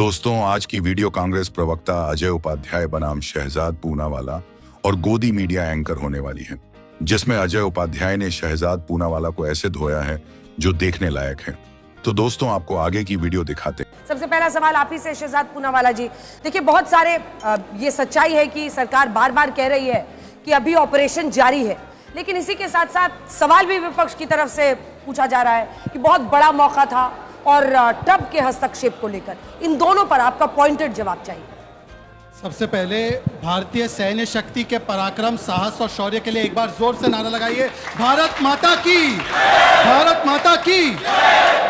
दोस्तों, आज की वीडियो कांग्रेस प्रवक्ता अजय उपाध्याय बनाम शहजाद पूनावाला और गोदी मीडिया एंकर होने वाली है, जिसमें अजय उपाध्याय ने शहजाद पूनावाला को ऐसे धोया है जो देखने लायक है। तो दोस्तों, आपको आगे की वीडियो दिखाते हैं। सबसे पहला सवाल आप ही से शहजाद पूनावाला जी। देखिए, बहुत सारे ये सच्चाई है कि सरकार बार बार कह रही है कि अभी ऑपरेशन जारी है, लेकिन इसी के साथ साथ सवाल भी विपक्ष की तरफ से पूछा जा रहा है कि बहुत बड़ा मौका था और ट्रंप के हस्तक्षेप को लेकर। इन दोनों पर आपका पॉइंटेड जवाब चाहिए। सबसे पहले भारतीय सैन्य शक्ति के पराक्रम, साहस और शौर्य के लिए एक बार जोर से नारा लगाइए, भारत माता की, भारत माता की।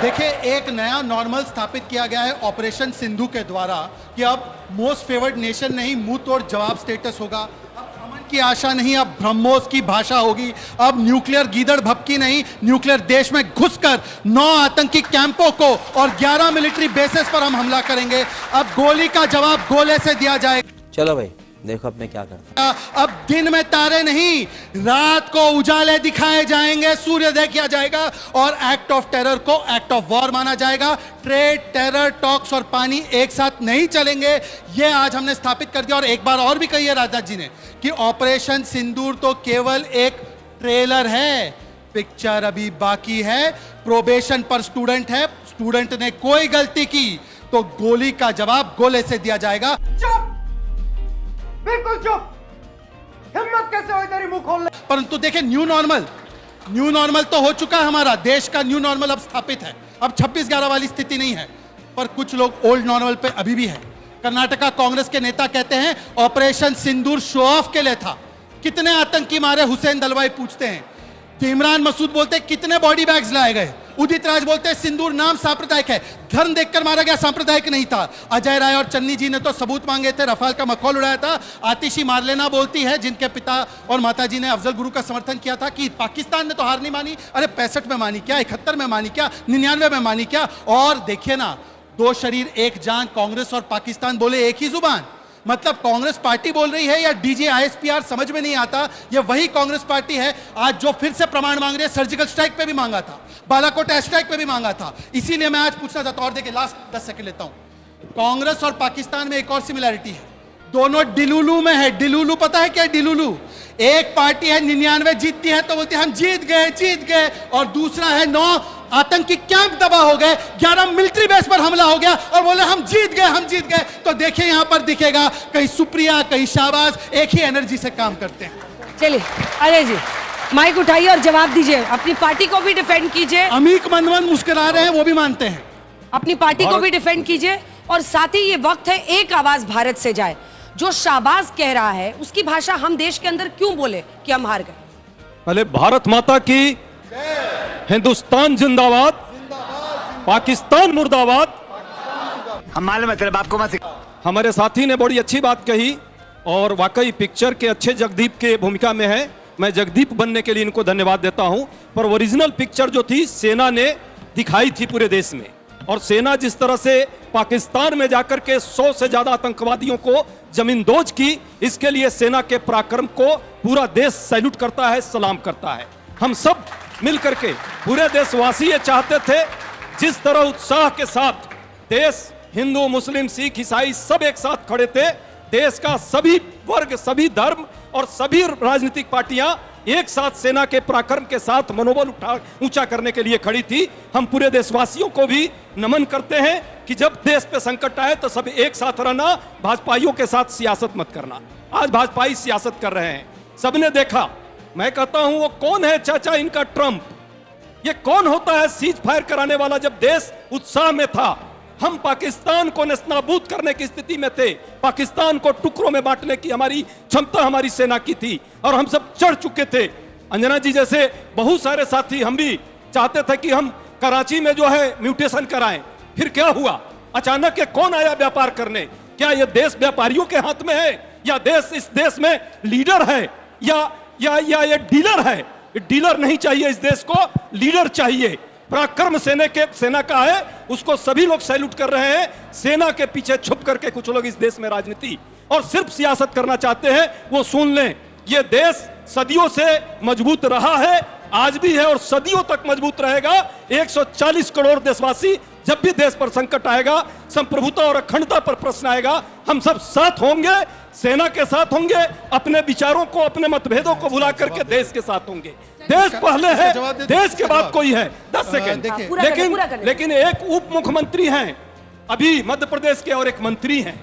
देखिए, एक नया नॉर्मल स्थापित किया गया है ऑपरेशन सिंधु के द्वारा कि अब मोस्ट फेवर्ड नेशन नहीं, मुंह तोड़ जवाब स्टेटस होगा। अब अमन की आशा नहीं, अब ब्रह्मोस की भाषा होगी। अब न्यूक्लियर गीदड़ भपकी नहीं, न्यूक्लियर देश में घुसकर 9 आतंकी कैंपों को और 11 मिलिट्री बेसेस पर हम हमला करेंगे। अब गोली का जवाब गोले से दिया जाएगा। चलो भाई, देखो अब मैं क्या करता। अब दिन में तारे नहीं, रात को उजाले दिखाए जाएंगे, सूर्योदय किया जाएगा और एक्ट ऑफ टेरर को एक्ट ऑफ वॉर माना जाएगा। ट्रेड, टेरर, टॉक्स और पानी एक साथ नहीं चलेंगे, ये आज हमने स्थापित कर दिया। और एक बार और भी कही है राजनाथ जी ने कि ऑपरेशन सिंदूर तो केवल एक ट्रेलर है, पिक्चर अभी बाकी है। प्रोबेशन पर स्टूडेंट है, स्टूडेंट ने कोई गलती की तो गोली का जवाब गोले से दिया जाएगा। बिल्कुल चुप, हिम्मत कैसे हो तेरी मुंह खोल ले। परंतु देखें, न्यू नॉर्मल तो हो चुका है, हमारा देश का न्यू नॉर्मल अब स्थापित है। अब 26/11 वाली स्थिति नहीं है, पर कुछ लोग ओल्ड नॉर्मल पे अभी भी है। कर्नाटका कांग्रेस के नेता कहते हैं ऑपरेशन सिंदूर शो ऑफ के लिए था। कितने आतंकी मारे हुसैन दलवाई पूछते हैं। इमरान मसूद बोलते हैं कितने बॉडी बैग्स लाए गए। उदित राज बोलते हैं सिंदूर नाम सांप्रदायिक है, धर्म देखकर मारा गया, सांप्रदायिक नहीं था। अजय राय और चन्नी जी ने तो सबूत मांगे थे, रफाल का मखौल उड़ाया था। आतिशी मारलेना बोलती है, जिनके पिता और माता जी ने अफजल गुरु का समर्थन किया था, कि पाकिस्तान ने तो हार नहीं मानी। अरे 65 में मानी क्या, 71 में मानी क्या, 99 में मानी क्या। और देखिए ना, 2 शरीर एक जान, कांग्रेस और पाकिस्तान बोले एक ही जुबान। मतलब कांग्रेस पार्टी बोल रही है या डीजी आईएसपीआर, समझ में नहीं आता। ये वही कांग्रेस पार्टी है आज जो फिर से प्रमाण मांग रही है। सर्जिकल स्ट्राइक पे भी मांगा था, बालाकोट एयर स्ट्राइक पे भी मांगा था। इसीलिए मैं आज पूछना चाहता हूं, और देखिए लास्ट 10 सेकंड लेता हूं। कांग्रेस और पाकिस्तान में एक और सिमिलैरिटी है, दोनों डिलुलू में है। डिलुलू पता है क्या है? डिलुलू एक पार्टी है 99 जीतती है तो बोलती है हम जीत गए, और दूसरा है 9 आतंकी कैंप तबाह हो गए, 11 मिलिट्री बेस पर हमला हो गया और बोले हम जीत गए। तो देखिए यहां पर दिखेगा, कहीं सुप्रिया कहीं शाहबाज एक ही एनर्जी से काम करते हैं। चलिए अजय जी, माइक उठाइए और जवाब दीजिए। अपनी पार्टी को भी डिफेंड कीजिए। अमीक मनमन मुस्कुरा रहे हैं, वो भी मानते हैं। अपनी पार्टी को भी डिफेंड कीजिए, और साथ ही ये वक्त है एक आवाज भारत से जाए। जो शाहबाज कह रहा है उसकी भाषा हम देश के अंदर क्यों बोले कि हम हार गए? पहले भारत माता की, हिंदुस्तान जिंदाबाद, पाकिस्तान मुर्दाबाद। हम मालूम है तेरे बाप को मत। हमारे साथी ने बड़ी अच्छी बात कही और वाकई पिक्चर के अच्छे जगदीप के भूमिका में है। मैं जगदीप बनने के लिए इनको धन्यवाद देता हूं। पर ओरिजिनल पिक्चर जो थी सेना ने दिखाई थी पूरे देश में, और सेना जिस तरह से पाकिस्तान में जाकर के 100 से ज्यादा आतंकवादियों को जमींदोज की, इसके लिए सेना के पराक्रम को पूरा देश सैल्यूट करता है, सलाम करता है। हम सब मिलकर के, पूरे देशवासी ये चाहते थे, जिस तरह उत्साह के साथ देश, हिंदू मुस्लिम सिख ईसाई सब एक साथ खड़े थे। देश का सभी वर्ग, सभी धर्म और सभी राजनीतिक पार्टियां एक साथ सेना के पराक्रम के साथ मनोबल ऊंचा करने के लिए खड़ी थी। हम पूरे देशवासियों को भी नमन करते हैं कि जब देश पे संकट आए तो सब एक साथ रहना, भाजपाइयों के साथ सियासत मत करना। आज भाजपाई सियासत कर रहे हैं, सबने देखा। मैं कहता हूं, वो कौन है चाचा इनका ट्रंप? ये कौन होता है सीज फायर कराने वाला? जब देश उत्साह में था, हम पाकिस्तान को नेस्तनाबूद करने की स्थिति में थे, पाकिस्तान को टुकड़ों में बांटने की हमारी क्षमता हमारी सेना की थी, और हम सब चढ़ चुके थे। अंजना जी जैसे बहुत सारे साथी, हम भी चाहते थे कि हम कराची में जो है म्यूटेशन कराएं। फिर क्या हुआ? अचानक ये कौन आया व्यापार करने? क्या ये देश व्यापारियों के हाथ में है, या देश, इस देश में लीडर है, या ये डीलर है? डीलर नहीं चाहिए इस देश को, लीडर चाहिए। पराक्रम सेना का है, उसको सभी लोग सैल्यूट कर रहे हैं। सेना के पीछे छुप करके कुछ लोग इस देश में राजनीति और सिर्फ सियासत करना चाहते हैं। वो सुन लें, ये देश सदियों से मजबूत रहा है, आज भी है और सदियों तक मजबूत रहेगा। 140 करोड़ देशवासी, जब भी देश पर संकट आएगा, संप्रभुता और अखंडता पर प्रश्न आएगा, हम सब साथ होंगे, सेना के साथ होंगे, अपने विचारों को, अपने मतभेदों को भुला करके देश के साथ होंगे। देश पहले है, देश के बाद कोई है। 10 सेकेंड। लेकिन एक उप मुख्यमंत्री हैं अभी मध्य प्रदेश के और एक मंत्री हैं।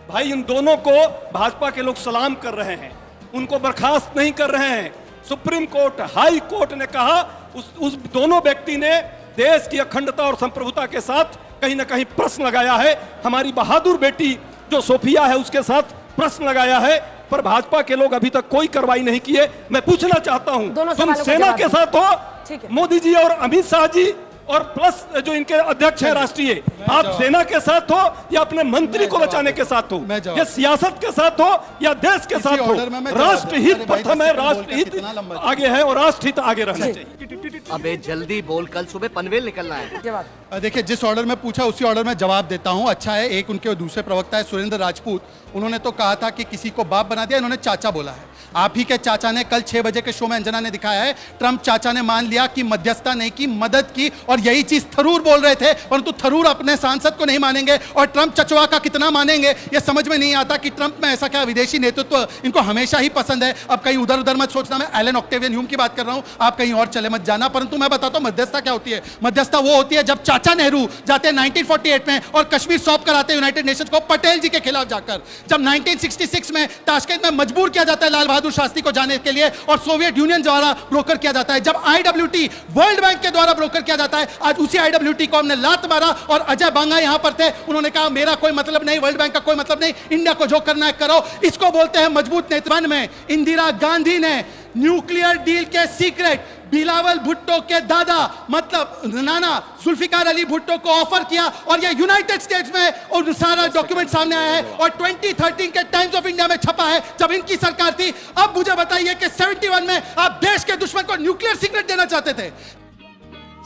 भाई इन दोनों को भाजपा के लोग सलाम कर रहे हैं, उनको बर्खास्त नहीं कर रहे हैं। सुप्रीम कोर्ट, हाई कोर्ट ने कहा उस दोनों व्यक्ति ने देश की अखंडता और संप्रभुता के साथ कहीं ना कहीं प्रश्न लगाया है। हमारी बहादुर बेटी जो सोफिया है उसके साथ प्रश्न लगाया है, पर भाजपा के लोग अभी तक कोई कार्रवाई नहीं किए। मैं पूछना चाहता हूं, तुम सेना के साथ हो, मोदी जी और अमित शाह जी और प्लस जो इनके अध्यक्ष है राष्ट्रीय, आप सेना के साथ हो या अपने मंत्री को बचाने के साथ हो, या सियासत के साथ हो या देश के साथ हो? राष्ट्रहित प्रथम है, राष्ट्रहित आगे है और राष्ट्रहित आगे रहना चाहिए। अबे जल्दी बोल, कल सुबह पनवेल निकलना है। देखिए, जिस ऑर्डर में पूछा उसी ऑर्डर में जवाब देता हूं। अच्छा है, एक उनके दूसरे प्रवक्ता है सुरेंद्र राजपूत, उन्होंने तो कहा था कि किसी को बाप बना दिया, इन्होंने चाचा बोला है। आप ही के चाचा ने कल 6 बजे के शो में अंजना ने दिखाया है, ट्रंप चाचा ने मान लिया कि मध्यस्थता नहीं की, मदद की, और यही चीज थरूर बोल रहे थे, परंतु थरूर अपने सांसद को नहीं मानेंगे और ट्रंप चचवा का कितना मानेंगे ये समझ में नहीं आता कि ट्रंप में ऐसा क्या विदेशी नेतृत्व इनको हमेशा ही पसंद है। अब कहीं उधर उधर मत सोचना, मैं एलन ऑक्टेवियन ह्यूम की बात कर रहा हूं, आप कहीं और चले मत जाना। परंतु मैं बताता हूं मध्यस्थता क्या होती है। मध्यस्थता वो होती है जब चाचा नेहरू जाते हैं 1948 में और कश्मीर सौंप कर आते हैं यूनाइटेड नेशंस को पटेल जी के खिलाफ जाकर, जब 1966 में ताशकंद में मजबूर किया जाता है लाल बहादुर शास्त्री को जाने के लिए और सोवियत यूनियन द्वारा ब्रोकर किया जाता है, जब IWT वर्ल्ड बैंक के द्वारा ब्रोकर किया जाता है। आज उसी IWT को हमने लात मारा और अजय बांगा यहां पर थे, उन्होंने कहा मेरा कोई मतलब नहीं, वर्ल्ड बैंक का कोई मतलब नहीं, इंडिया को जो करना है करो। इसको बोलते हैं मजबूत नेतृत्व। में इंदिरा गांधी ने न्यूक्लियर डील के सीक्रेट बिलावल भुट्टो के दादा मतलब नाना जुल्फिकार अली भुट्टो को ऑफर किया और ये यूनाइटेड स्टेट्स में और सारा डॉक्यूमेंट सामने आया है और 2013 के टाइम्स ऑफ इंडिया में छपा है जब इनकी सरकार थी। अब मुझे बताइए कि 71 में आप देश के दुश्मन को न्यूक्लियर सीक्रेट देना चाहते थे।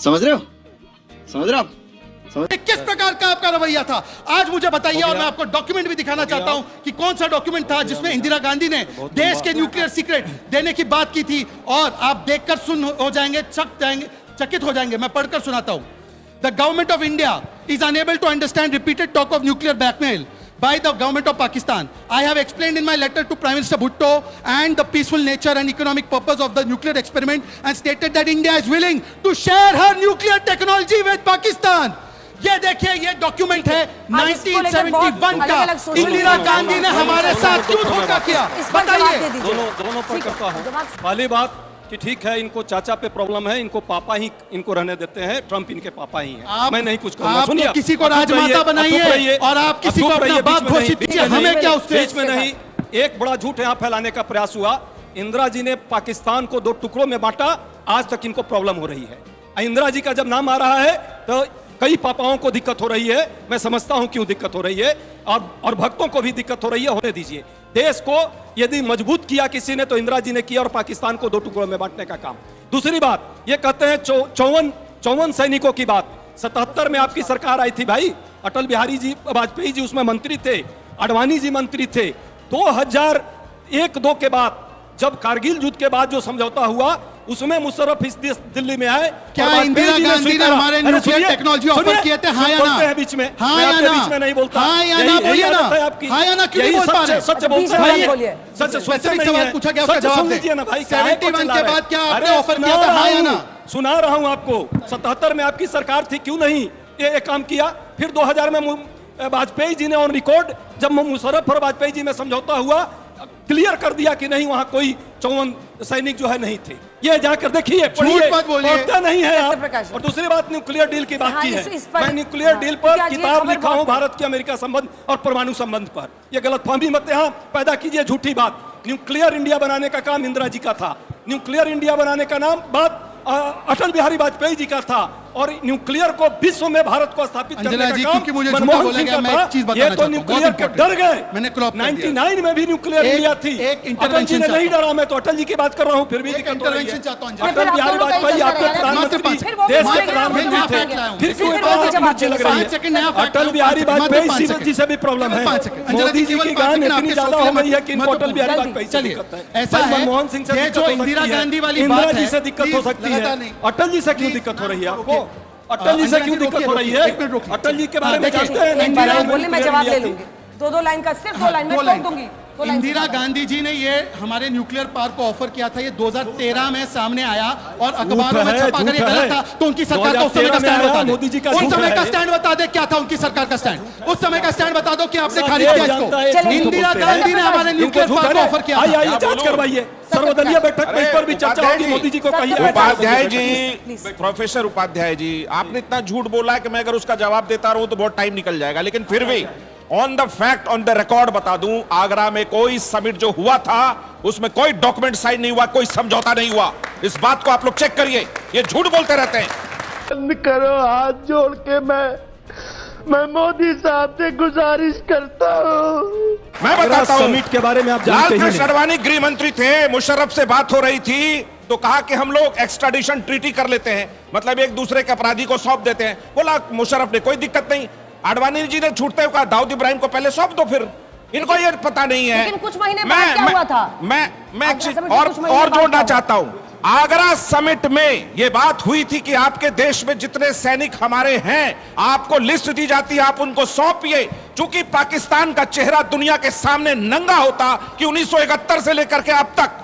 समझ रहे हो? समझ रहे हो? किस प्रकार का आपका रवैया था? आज मुझे बताइए और मैं आपको डॉक्यूमेंट भी दिखाना चाहता हूं कि कौन सा डॉक्यूमेंट था जिसमें इंदिरा गांधी ने देश के न्यूक्लियर सीक्रेट देने की बात की थी। और आप देखकर सुन हो जाएंगे, चकित हो जाएंगे। मैं पढ़कर सुनाता हूं। The government of India is unable to understand repeated talk of nuclear blackmail by the government of Pakistan. I have explained in my letter to Prime Minister Bhutto and the peaceful nature and economic purpose of the nuclear experiment and stated that India is willing to share her nuclear technology with Pakistan. ये देखिए, ये document है 1971 का। इंदिरा गांधी ने हमारे साथ क्यों धोखा किया बताइए। दोनों पर करता हूं। पहली बात कि ठीक है, इनको चाचा पे प्रॉब्लम है, इनको पापा ही इनको रहने देते हैं, ट्रंप इनके पापा ही हैं। मैं नहीं कुछ कहूंगा। सुनिए, किसी को राजमाता बनाइए और आप किसी को अपना बाप घोषित कीजिए, हमें क्या उससे। बीच में नहीं, एक बड़ा झूठ यहाँ फैलाने का प्रयास हुआ। इंदिरा जी ने पाकिस्तान को 2 टुकड़ों में बांटा, आज तक इनको प्रॉब्लम हो रही है। इंदिरा जी का जब नाम आ रहा है तो कई पापाओं को दिक्कत हो रही है। मैं समझता हूं क्यों दिक्कत हो रही है और भक्तों को भी दिक्कत हो रही है। होने दीजिए। देश को यदि मजबूत किया किसी ने तो इंदिरा जी ने किया और पाकिस्तान को 2 टुकड़ों में बांटने का काम। दूसरी बात, ये कहते हैं 54 सैनिकों की बात। 77 में आपकी सरकार आई थी भाई, अटल बिहारी जी वाजपेयी जी उसमें मंत्री थे, आडवाणी जी मंत्री थे। 2001-2 के बाद जब कारगिल युद्ध के बाद जो समझौता हुआ उसमें मुशर्रफ इस दिल्ली में आए। क्या इंदिरा गांधी ने हमारे न्यूक्लियर टेक्नोलॉजी ऑफर किए थे? हाँ या ना? बीच में हाँ या ना? बीच में नहीं बोलता। हाँ या ना बोलिए ना। हाँ या ना क्यों नहीं बोल पा रहे? सच बोलते हैं। सच सवाल पूछा गया, उसका जवाब दीजिए ना भाई। 71 के बाद क्या आपने ऑफर किया था? हाँ या ना? सुना रहा हूं आपको। 77 में आपकी सरकार थी, क्यों नहीं ये काम किया? फिर 2000 में वाजपेयी जी ने ऑन रिकॉर्ड जब मुशर्रफ और वाजपेयी जी में समझौता हुआ, क्लियर कर दिया कि नहीं वहां कोई 54 सैनिक जो है नहीं थे। ये जाकर देखिए, पढ़िए, नहीं है आप। और दूसरी बात, न्यूक्लियर डील की बात की है। मैं न्यूक्लियर डील पर किताब लिखा हूं, भारत की अमेरिका संबंध और परमाणु संबंध पर। ये गलतफहमी मत यहां पैदा कीजिए, झूठी बात। न्यूक्लियर इंडिया बनाने का काम इंदिरा जी का था। न्यूक्लियर इंडिया बनाने का नाम बात अटल बिहारी वाजपेयी जी का था। और न्यूक्लियर को विश्व में भारत को स्थापित करने अंजना का जी, काम क्योंकि मुझे झूठा मनमोहन बोला सिंह गया, का मैं था। एक चीज बताना ये तो चाहता हूं, न्यूक्लियर बहुत को डर important गए। है। मैंने crop कर दिया। 99 में भी न्यूक्लियर एक- लिया थी। एक अटल जी intervention ने नहीं चाहता डरा, मैं तो अटल जी की बात कर रहा हूँ, फिर भी एक दिक्कत हो रही है। intervention चाहता हूं, अंजना। अटल बिहारी वाजपेयी आपके प्रधानमंत्री फिर वो देश बोलेंगे के ना, प्रधानमंत्री वो थे, जवाब देंगे। फिर क्यों फिर इतना वो जवाब मुझे लग देंगे। रही 5 सेकंड नया है? fact अटल है, बिहारी 5 वाजपेयी सेकंड, जी से भी प्रॉब्लम है। 5 सेकंड। अंजना मोदी जी केवल की 5 गान सेकंड इतनी आपके ज्यादा शो हो के गई है कि इनको अटल बिहारी जल्दी, वाजपेयी से चलिए, दिक्कत है। ऐसा भाई है, मनमोहन सिंह से ये दिक्कत जो हो इंदिरा सकती है। गांधी वाली इंदिरा बात जी है, से दिक्कत हो प्लीज, सकती लगातार है। नहीं। अटल जी से क्यों प्लीज, दिक्कत हो रही है रोकिए। आपको? अटल जी से अंजना क्यों जी, दिक्कत हो रही रोकिए, है? एक मिनट रोकिए। अटल जी के बारे में देखिए, जानते हैं? एक बार 99 और में बोले, मैं न्यूक्लियर जवाब लिया ले थी। लूंगी। दो लाइन का, सिर्फ 2 लाइन में टोक दूंगी। 2 लाइन इंदिरा से ज्यादा। गांधी जी ने ये हमारे न्यूक्लियर पार्क को ऑफर किया था, ये 2013 में सामने आया और अखबारों में है, छपा अगर ये झूठ गलत है। था तो उनकी सरकार का उस समय का 2013 स्टैंड में बता आया, दे। मोदी जी का उस झूठ समय है। का स्टैंड बता दे, क्या था उनकी सरकार का स्टैंड? उस समय का स्टैंड बता दो कि आपने सब खारिज देश किया जानता है, झूठ इसको। इंदिरा बोलते हैं। गांधी ने हमारे इनको न्यूक्लियर झूठ पार्क को है। ऑफर किया आइए, था। आइए, जांच करवाइए। सर्वदलीय बैठक में इस पर भी चर्चा होगी, मोदी जी को कहिए। उपाध्याय जी, प्लीज। प्रोफेसर उपाध्याय जी, आपने इतना झूठ बोला है कि मैं अगर उसका जवाब देता रहूं तो बहुत टाइम निकल जाएगा, लेकिन फिर भी on the fact, on the record बता दूं, आगरा में कोई समिट जो हुआ था उसमें कोई डॉक्यूमेंट साइन नहीं हुआ, कोई समझौता नहीं हुआ। इस बात को आप लोग चेक करिए, ये झूठ बोलते रहते हैं। बंद करो, हाथ जोड़ के मैं मोदी साहब से गुजारिश करता हूँ। मैं बताता हूं, समिट के बारे में आप लाल जानते ही कृष्ण नहीं। अडवाणी गृह मंत्री थे, मुशर्रफ से बात हो रही थी तो कहा कि हम लोग एक्स्ट्राडिशन ट्रीटी कर लेते हैं, मतलब एक दूसरे के अपराधी को सौंप देते हैं। बोला मुशर्रफ ने कोई दिक्कत नहीं। आडवाणी जी ने छूटते हुए कहा दाऊद इब्राहिम को पहले सौंप दो, फिर इनको ये पता नहीं है। लेकिन कुछ महीने बाद क्या हुआ था? मैं एक आगरा चीज समिट में कुछ महीने और बाद जोड़ना क्या चाहता हूं। आगरा समिट में यह बात हुई थी कि आपके देश में जितने सैनिक हमारे हैं, आपको लिस्ट दी जाती है, आप उनको सौंपिए। चूंकि पाकिस्तान का चेहरा दुनिया के सामने नंगा होता कि 1971 से लेकर के अब तक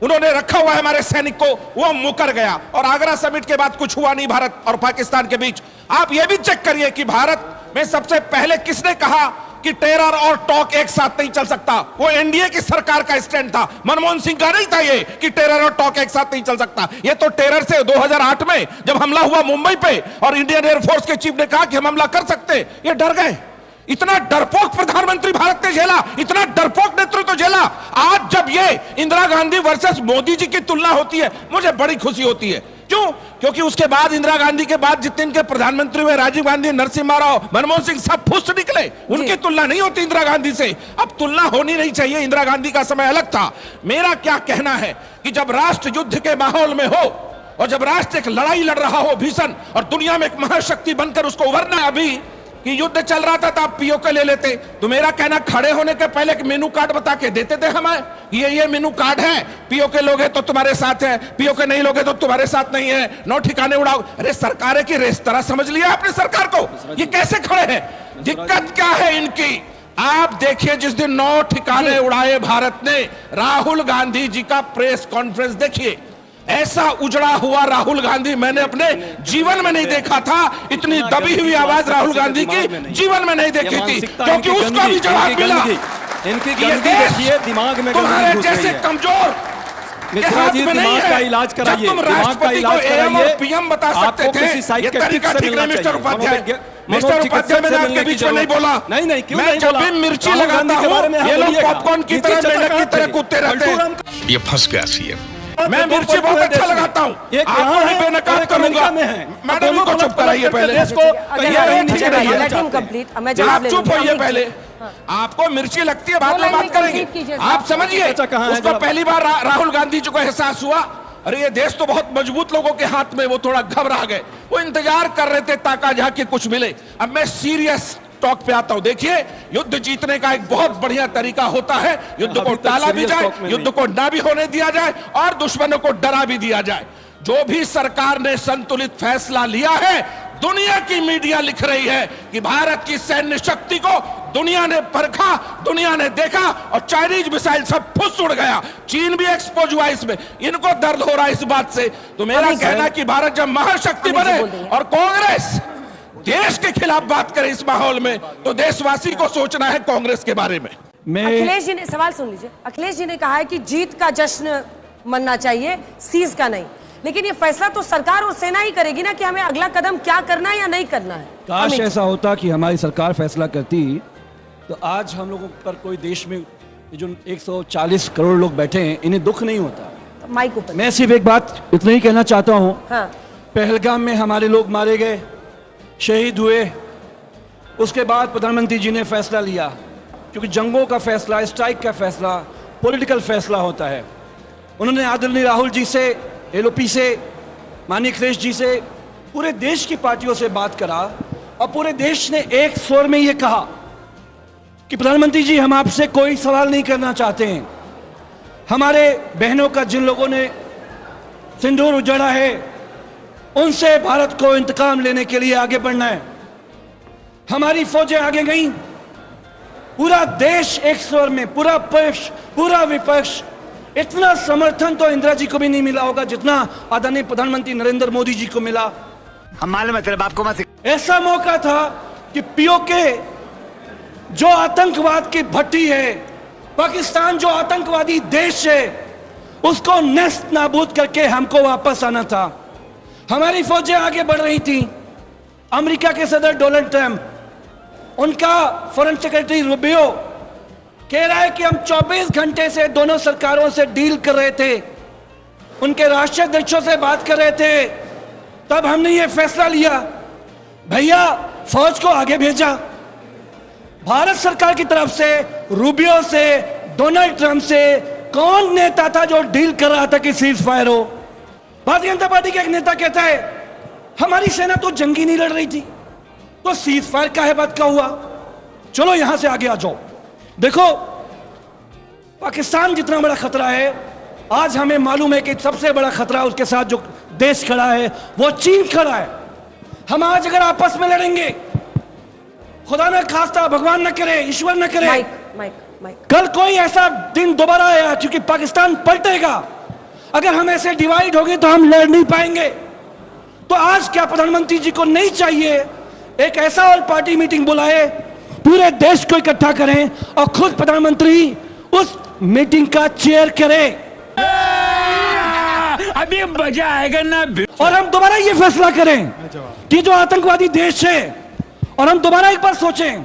उन्होंने रखा हुआ है हमारे सैनिक को, वो मुकर गया। और आगरा समिट के बाद कुछ हुआ नहीं भारत और पाकिस्तान के बीच। आप यह भी चेक करिए कि भारत में सबसे पहले किसने कहा कि टेरर और टॉक एक साथ नहीं चल सकता? वो एनडीए की सरकार का स्टैंड था, मनमोहन सिंह का नहीं था ये कि टेरर और टॉक एक साथ नहीं चल सकता। ये तो टेरर से 2008 में जब हमला हुआ मुंबई पे और इंडियन एयरफोर्स के चीफ ने कहा कि हम हमला कर सकते, ये डर गए। इतना डरपोक प्रधानमंत्री भारत ने झेला, इतना डरपोक नेतृत्व झेला। आज जब ये इंदिरा गांधी वर्सेस मोदी जी की तुलना होती है, मुझे बड़ी खुशी होती है। क्यों? क्योंकि उसके बाद इंदिरा गांधी के बाद जितने इनके प्रधानमंत्री हुए, राजीव गांधी, नरसिम्हा राव, मनमोहन सिंह, सब फुस्ट निकले। उनकी तुलना नहीं होती इंदिरा गांधी से। अब तुलना होनी नहीं चाहिए, इंदिरा गांधी का समय अलग था। मेरा क्या कहना है कि जब राष्ट्र युद्ध के माहौल में हो और जब राष्ट्र एक लड़ाई लड़ रहा हो भीषण और दुनिया में एक महाशक्ति बनकर उसको उभरना है, अभी कि युद्ध चल रहा था तो आप पीओके ले लेते। तो मेरा कहना, खड़े होने के पहले एक मेनू कार्ड बता के देते थे हमें, ये मेनू कार्ड है, पीओके लोगे तो तुम्हारे साथ है, पीओके नहीं लोगे तो तुम्हारे साथ नहीं है, नौ ठिकाने उड़ाओ। अरे सरकार की रेस्तरा समझ लिया आपने सरकार को? ये कैसे खड़े हैं? दिक्कत क्या है इनकी? आप देखिए, जिस दिन 9 ठिकाने उड़ाए भारत ने, राहुल गांधी जी का प्रेस कॉन्फ्रेंस देखिए। ऐसा उजड़ा हुआ राहुल गांधी मैंने अपने जीवन में नहीं देखा था। इतनी दबी हुई आवाज राहुल गांधी की जीवन में नहीं देखी थी, क्योंकि उसका भी जवाब मिला। इनकी गंदगी देखिए, दिमाग में तुम्हारे गंदगी घुस जैसे गई है। कमजोर मिश्रा जी, दिमाग का इलाज कराइए, तुम दिमाग का राष्ट्रपति को इलाज एएम और कराइए। पीएम बता सकते आपको थे, किसी ये साइकियाट्रिस्ट तरीका से ठीक मिलना नहीं। मिस्टर चाहिए। उपाध्याय, मनोवैज्ञानिक मिस्टर उपाध्याय, मैंने से आपके मिलने बीच की में नहीं जरूरत बोला। नहीं, क्यों मैं नहीं जब बोला? भी मिर्ची राहुल लगाता गांधी के हूं, बारे में ये लोग बोलिएगा। पॉपकॉर्न की नीचे तरह चर्चा मेढक की कहाँ तरह थी? कूदते रहते हैं। पलटूराम ये फंस गया सीएम। मैं मिर्ची बहुत अच्छा लगाता हूँ, आपको नहीं बेनकाब करूंगा। मैडम को चुप कराइए पहले। आप चुप होइए पहले। आपको मिर्ची लगती है, बाद में बात करेंगे। आप समझिए, उसको पहली बार राहुल गांधी जी को एहसास हुआ, अरे ये देश तो बहुत मजबूत लोगों के हाथ में, वो थोड़ा घबरा गए। वो इंतजार कर रहे थे ताका झाकी कुछ मिले। अब मैं सीरियस टॉक पे आता हूं। देखिए, युद्ध जीतने का एक बहुत बढ़िया तरीका होता है, युद्ध को टाला भी जाए, युद्ध को ना भी होने दिया जाए और दुश्मनों को डरा भी दिया जाए। जो भी सरकार ने संतुलित फैसला लिया है, दुनिया की मीडिया लिख रही है कि भारत की सैन्य शक्ति को दुनिया ने परखा, दुनिया ने देखा और चाइनीज मिसाइल सब फुस उड़ गया। चीन भी एक्सपोज हुआ इसमें, इनको दर्द हो रहा है इस बात से। तो मेरा कहना कि भारत जब महाशक्ति बने और कांग्रेस देश के खिलाफ बात करे इस माहौल में, तो देशवासी को सोचना है कांग्रेस के बारे में। अखिलेश जी ने सवाल सुन लीजिए। अखिलेश जी ने कहा है कि जीत का जश्न मनना चाहिए, सीज का नहीं। लेकिन ये फैसला तो सरकार और सेना ही करेगी ना कि हमें अगला कदम क्या करना है या नहीं करना है। काश ऐसा होता कि हमारी सरकार फैसला करती तो आज हम लोगों पर कोई देश में जो 140 करोड़ लोग बैठे हैं, इन्हें दुख नहीं होता। माइक ऊपर। मैं सिर्फ एक बात इतना ही कहना चाहता हूँ हाँ। पहलगाम में हमारे लोग मारे गए, शहीद हुए। उसके बाद प्रधानमंत्री जी ने फैसला लिया, क्योंकि जंगों का फैसला, स्ट्राइक का फैसला पॉलिटिकल फैसला होता है। उन्होंने आदरणीय राहुल जी से, एलओपी से, माननीय अखिलेश जी से, पूरे देश की पार्टियों से बात करा और पूरे देश ने एक स्वर में ये कहा कि प्रधानमंत्री जी, हम आपसे कोई सवाल नहीं करना चाहते हैं। हमारे बहनों का जिन लोगों ने सिंदूर उजाड़ा है, उनसे भारत को इंतकाम लेने के लिए आगे बढ़ना है। हमारी फौजें आगे गईं, पूरा देश एक स्वर में, पूरा पक्ष, पूरा विपक्ष। इतना समर्थन तो इंदिरा जी को भी नहीं मिला होगा जितना आदरणीय प्रधानमंत्री नरेंद्र मोदी जी को मिला। हम मालूम है तेरे बाप को मत। ऐसा मौका था कि पीओके जो आतंकवाद की भट्टी है, पाकिस्तान जो आतंकवादी देश है, उसको नेस्त नाबूद करके हमको वापस आना था। हमारी फौजें आगे बढ़ रही थी। अमेरिका के सदर डोनाल्ड ट्रंप, उनका फॉरेन सेक्रेटरी रूबियो कह रहा है कि हम 24 घंटे से दोनों सरकारों से डील कर रहे थे, उनके राष्ट्रीय अध्यक्षों से बात कर रहे थे। तब हमने ये फैसला लिया, भैया फौज को आगे भेजा। भारत सरकार की तरफ से, रूबियो से, डोनाल्ड ट्रंप से कौन नेता था जो डील कर रहा था कि सीज फायर हो? भारतीय जनता पार्टी का एक नेता कहता है हमारी सेना तो जंगी नहीं लड़ रही थी, तो सीज फायर काहे बात का हुआ? चलो यहां से आगे आ जाओ। देखो, पाकिस्तान जितना बड़ा खतरा है, आज हमें मालूम है कि सबसे बड़ा खतरा उसके साथ जो देश खड़ा है वो चीन खड़ा है। हम आज अगर आपस में लड़ेंगे, खुदा न खास्ता, भगवान न करे, ईश्वर न करे, माइक कल कोई ऐसा दिन दोबारा आया, क्योंकि पाकिस्तान पलटेगा। अगर हम ऐसे डिवाइड हो गए तो हम लड़ नहीं पाएंगे। तो आज क्या प्रधानमंत्री जी को नहीं चाहिए एक ऐसा और पार्टी मीटिंग बुलाए, पूरे देश को इकट्ठा करें और खुद प्रधानमंत्री उस मीटिंग का चेयर करें? अभी मजा आएगा ना। और हम दोबारा ये फैसला करें कि जो आतंकवादी देश है, और हम दोबारा एक बार सोचें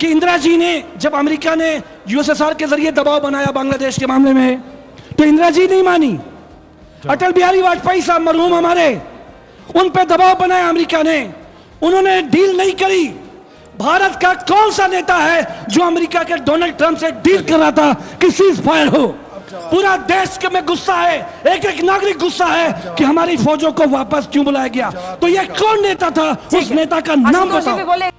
कि इंदिरा जी ने, जब अमेरिका ने यूएसएसआर के जरिए दबाव बनाया बांग्लादेश के मामले में, तो इंदिरा जी नहीं मानी। अटल बिहारी वाजपेयी साहब मरहूम हमारे, उन पे दबाव बनाया अमेरिका ने, उन्होंने डील नहीं करी। भारत का कौन सा नेता है जो अमेरिका के डोनाल्ड ट्रंप से डील कर रहा था कि सीज फायर हो? पूरा देश के में गुस्सा है, एक एक नागरिक गुस्सा है कि हमारी फौजों को वापस क्यों बुलाया गया। तो ये कौन नेता था? उस नेता का नाम बताओ।